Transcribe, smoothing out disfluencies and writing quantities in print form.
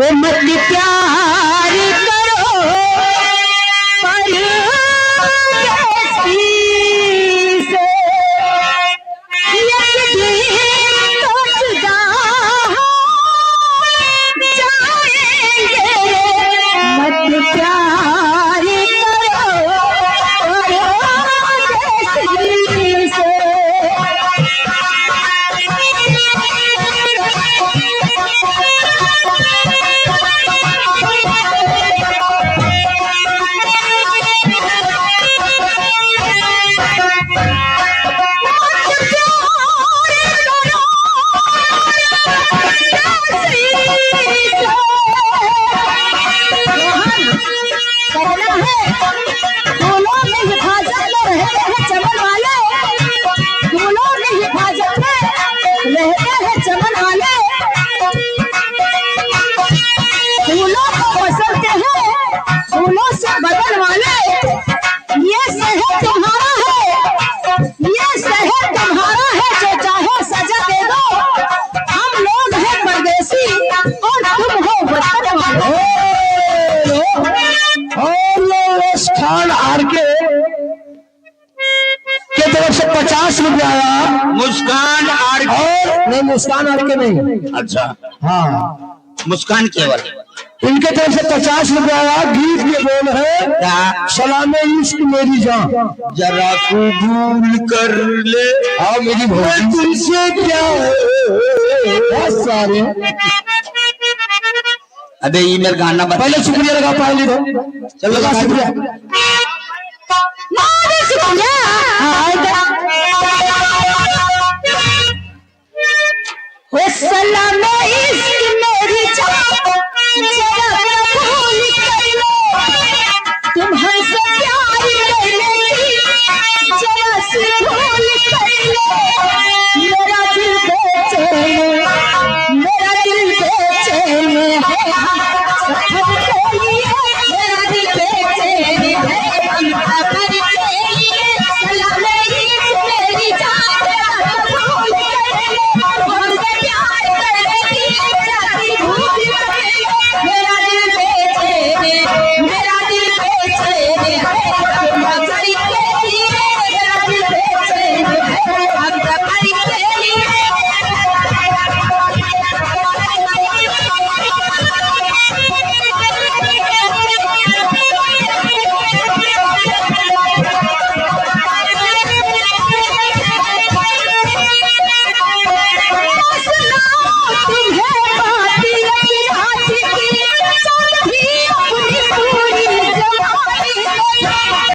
वो मत प्यार करो परदेसी से, एक दिन तो जुदा हो जाएंगे। मत प्यार करो परदेसी से। मुस्कान आड़ नहीं, मुस्कान आड़ के नहीं। अच्छा हाँ, मुस्कान केवल इनके तरफ से 50 रुपया गीत के बोल है क्या? सलामे इश्क मेरी जान, जरा कबूल कर ले आओ मेरी भौजी तुमसे प्यार। बहुत सारे। अबे ईमेल गाना बता। पहले शुक्रिया लगा, पहले दो। चलो शुक्रिया।